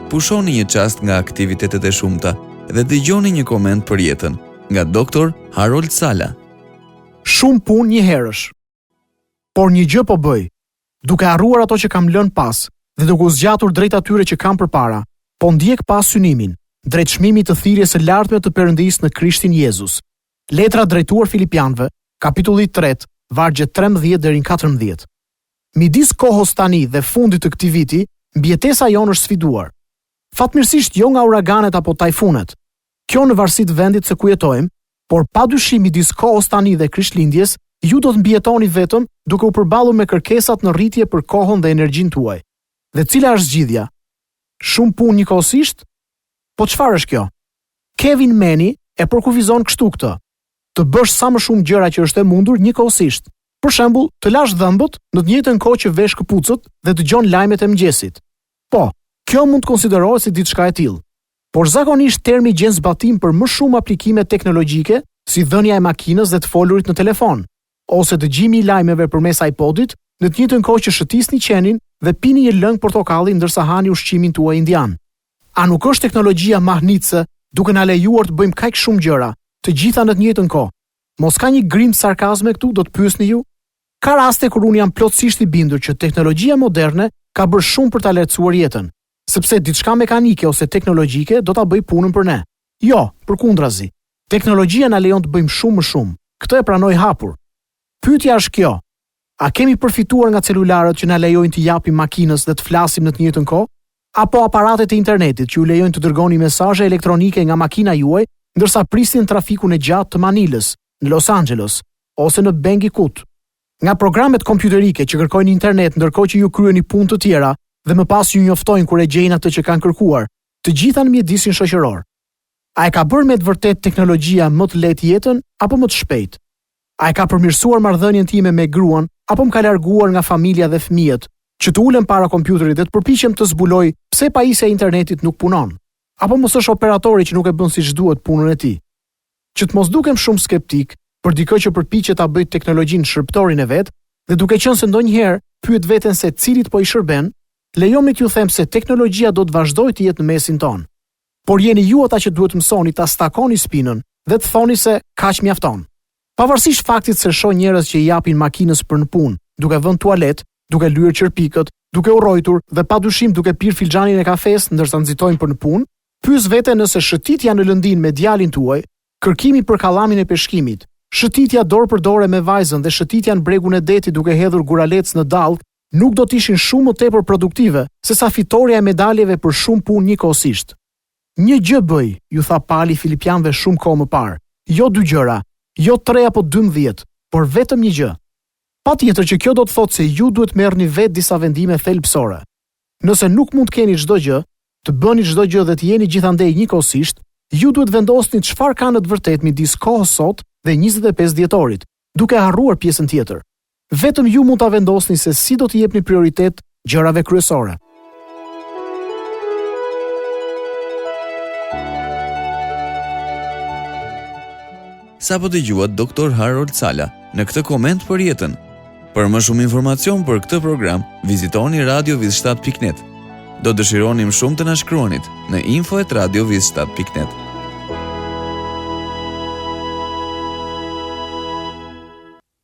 pushoni një çast nga aktivitetet e shumta dhe dëgjoni një koment për jetën nga Dr. Harold Sala. Shumë punë një herësh. Por një gjë po bëj, duke harruar ato që kam lënë pas dhe duke u zgjatur drejt atyre që kam përpara, po ndjek pas synimin, drejt çmimit të thirrjes së lartme të Perëndisë në Krishtin Jezus. Letra drejtuar Filipianëve, kapitulli 3, vargje 13 deri në 14. Midis kohës tani dhe fundit të këtij viti, mbijetesa jonë është sfiduar. Fatmirësisht jo nga uraganet apo tajfunet. Kjo në varësi të vendit se ku jetojmë, por padyshim midis kohës tani dhe Krishtlindjes, ju do të mbijetoni vetëm duke u përballur me kërkesat në rritje për kohën dhe energjinë tuaj. Dhe cila është zgjidhja? Shumë punë njëkohësisht? Po çfarë është kjo? Kevin Meni e përkufizon kështu këtë: të bësh sa më shumë gjëra që është e mundur njëkohësisht. Për shembull, të lash dhëmbët në të njëjtën kohë që vesh këpucët dhe dëgjon lajmet e mëngjesit. Po, kjo mund të konsiderohet si diçka e tillë. Por zakonisht termi gjen zbatim për më shumë aplikime teknologjike, si dhënia e makinës dhe të folurit në telefon, ose dëgjimi i lajmeve përmes iPodit, në të njëjtën kohë që shëtisni qenin dhe pini një lëng portokalli ndërsa hani ushqimin tuaj indian. A nuk është teknologjia mahnitse duke na lejuar të bëjmë kaq shumë gjëra, të gjitha në të njëjtën kohë? Mos ka një grim sarkazme këtu, do të pyesni ju? Ka raste kur unë jam plotësisht i bindur që teknologjia moderne ka bërë shumë për ta lehtësuar jetën, sepse diçka mekanike ose teknologjike do ta bëj punën për ne. Jo, përkundrazi. Teknologjia na lejon të bëjmë shumë më shumë. Këtë e pranoj hapur. Pyetja është kjo: a kemi përfituar nga celularët që na lejojnë të japim makinës dhe të flasim në të njëjtën kohë, apo aparatet e internetit që ju lejojnë të dërgoni mesazhe elektronike nga makina juaj ndërsa prisnin trafikun e gjatë të Manilës, në Los Angeles ose në Bangkok? Nga programet kompjuterike që kërkojnë internet ndërkohë që ju kryeni punë të tjera dhe më pas ju njoftojnë kur e gjejnë atë që kanë kërkuar, të gjitha në mjedisin shoqëror. A e ka bërë me të vërtet teknologjia më të lehtë jetën apo më të shpejtë? A e ka përmirësuar marrëdhënien time me gruan apo më ka larguar nga familja dhe fëmijët, që të ulem para kompjuterit dhe të përpiqem të zbuloj pse pajisja e internetit nuk punon? Apo mos është operatori që nuk e bën siç duhet punën e tij? Që të mos dukem shumë skeptik për dikë që përpiqet ta bëjë teknologjinë shërbëtorin e vet, dhe duke qenë se ndonjëherë pyet veten se cilit po i shërben, lejoni t'ju them se teknologjia do të vazhdojë të jetë në mesin ton. Por jeni ju ata që duhet mësoni ta stakoni spinën dhe të thoni se kaq mjafton. Pavarësisht faktit se shoh njerëz që i japin makinës për në punë, duke vënë tualet, duke lyer qerpikët, duke urrojtur dhe padyshim duke pirë filxhanin e kafes ndërsa nxitojnë për në punë, pyes veten nëse shëtitja në lëndin me djalin tuaj, kërkimi për kallamin e peshkimit, shëtitja dorë për dorë me vajzën dhe shëtitja në bregun e detit duke hedhur guralec në dallk nuk do të ishin shumë më tepër produktive se sa fitoria e medaljeve për shumë punë njëkohësisht. Një gjë bëj, ju tha Pali Filipianëve shumë kohë më parë. Jo 2 gjëra, jo 3 apo 12, por vetëm një gjë. Patjetër që kjo do të thotë se ju duhet merrni vetë disa vendime thelbësore. Nëse nuk mund të keni çdo gjë, të bëni çdo gjë dhe të jeni gjithandej njëkohësisht, ju duhet vendosni çfarë ka në të vërtetë midis kohës sot dhe 25 dhjetorit, duke harruar pjesën tjetër. Vetëm ju mund ta vendosni se si do të jepni prioritet gjërave kryesore. Sa po dëgjuat Dr. Harold Sala në këtë koment për jetën. Për më shumë informacion për këtë program, vizitoni radioviz7.net. Do dëshironim shumë të na shkruanit në info@radioviz7.net.